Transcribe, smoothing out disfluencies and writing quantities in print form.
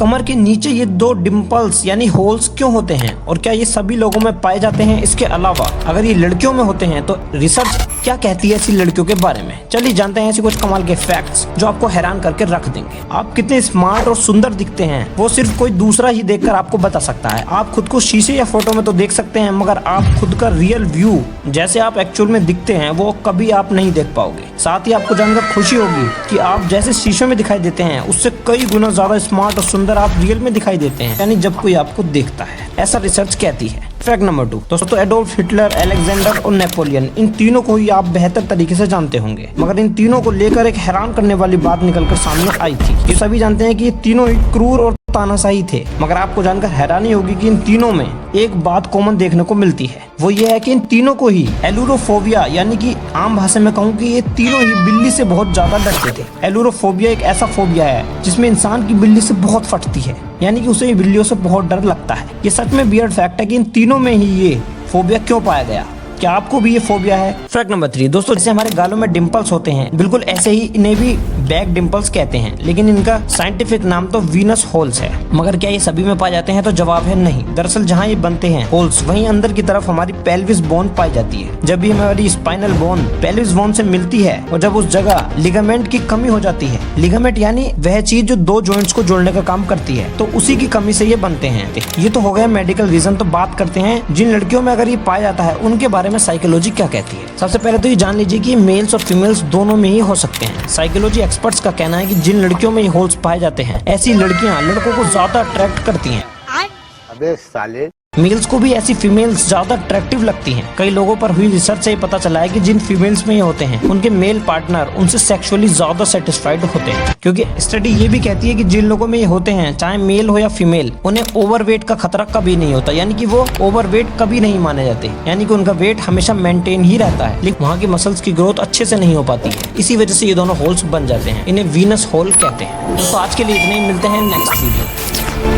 कमर के नीचे ये 2 डिम्पल्स यानी होल्स क्यों होते हैं और क्या ये सभी लोगों में पाए जाते हैं? इसके अलावा अगर ये लड़कियों में होते हैं तो रिसर्च क्या कहती है ऐसी लड़कियों के बारे में? चलिए जानते हैं ऐसे कुछ कमाल के फैक्ट्स जो आपको हैरान करके रख देंगे। आप कितने स्मार्ट और सुंदर दिखते हैं वो सिर्फ कोई दूसरा ही देखकर आपको बता सकता है। आप खुद को शीशे या फोटो में तो देख सकते हैं, मगर आप खुद का रियल व्यू जैसे आप एक्चुअल में दिखते हैं वो कभी आप नहीं देख पाओगे। साथ ही आपको जानकर खुशी होगी कि आप जैसे शीशे में दिखाई देते हैं उससे कई गुना ज्यादा स्मार्ट और सुंदर आप रियल में दिखाई देते हैं, यानी जब कोई आपको देखता है, ऐसा रिसर्च कहती है। फैक्ट नंबर 2 दोस्तों, एडोल्फ हिटलर, अलेक्जेंडर और नेपोलियन, इन तीनों को ही आप बेहतर तरीके से जानते होंगे, मगर इन तीनों को लेकर एक हैरान करने वाली बात निकलकर सामने आई थी। ये सभी जानते हैं कि ये तीनों ही क्रूर और तानाशाही थे, मगर आपको जानकर हैरानी होगी कि इन तीनों में एक बात कॉमन देखने को मिलती है। वो ये है कि इन तीनों को ही एलुरोफोबिया, यानी कि आम भाषा में कहूँ कि ये तीनों ही बिल्ली से बहुत ज्यादा डरते थे। एलुरोफोबिया एक ऐसा फोबिया है जिसमें इंसान की बिल्ली से बहुत फटती है, यानी कि उसे बिल्लियों से बहुत डर लगता है। ये सच में वियर्ड फैक्ट है कि इन तीनों में ही ये फोबिया क्यों पाया गया। क्या आपको भी ये फोबिया है? फैक्ट नंबर 3 दोस्तों, जैसे हमारे गालों में डिंपल्स होते हैं, बिल्कुल ऐसे ही इन्हें भी बैक डिंपल्स कहते हैं, लेकिन इनका साइंटिफिक नाम तो वीनस होल्स है। मगर क्या ये सभी में पाए जाते हैं? तो जवाब है नहीं। दरअसल जहाँ ये बनते हैं होल्स, वहीं अंदर की तरफ हमारी पेल्विस बोन पाई जाती है। जब भी हमारी स्पाइनल बोन पेल्विस बोन से मिलती है और जब उस जगह लिगामेंट की कमी हो जाती है, लिगामेंट यानी वह चीज जो 2 जॉइंट्स को जोड़ने का काम करती है, तो उसी की कमी से ये बनते हैं। ये तो हो गया मेडिकल रीजन। तो बात करते हैं जिन लड़कियों में अगर ये पाया जाता है उनके बारे में साइकोलॉजी क्या कहती है। सबसे पहले तो ये जान लीजिए कि मेल्स और फीमेल्स दोनों में ही हो सकते हैं। साइकोलॉजी एक्सपर्ट्स का कहना है कि जिन लड़कियों में ये होल्स पाए जाते हैं, ऐसी लड़कियां लड़कों को ज्यादा अट्रैक्ट करती हैं। अबे साले, मेल्स को भी ऐसी फीमेल्स ज्यादा अट्रैक्टिव लगती हैं। कई लोगों पर हुई रिसर्च से पता चला है कि जिन फीमेल्स में ये होते हैं उनके मेल पार्टनर उनसे सेक्सुअली ज्यादा सेटिस्फाइड होते हैं, क्योंकि स्टडी ये भी कहती है कि जिन लोगों में ये होते हैं, चाहे मेल हो या फीमेल, उन्हें ओवरवेट का खतरा कभी नहीं होता, यानी कि वो ओवरवेट कभी नहीं माने जाते, यानी कि उनका वेट हमेशा मेंटेन ही रहता है, लेकिन वहाँ की मसल्स की ग्रोथ अच्छे से नहीं हो पाती है। इसी वजह से ये दोनों होल्स बन जाते हैं। इन्हें वीनस होल कहते हैं। तो आज के लिए इतने ही, मिलते हैं नेक्स्ट वीडियो।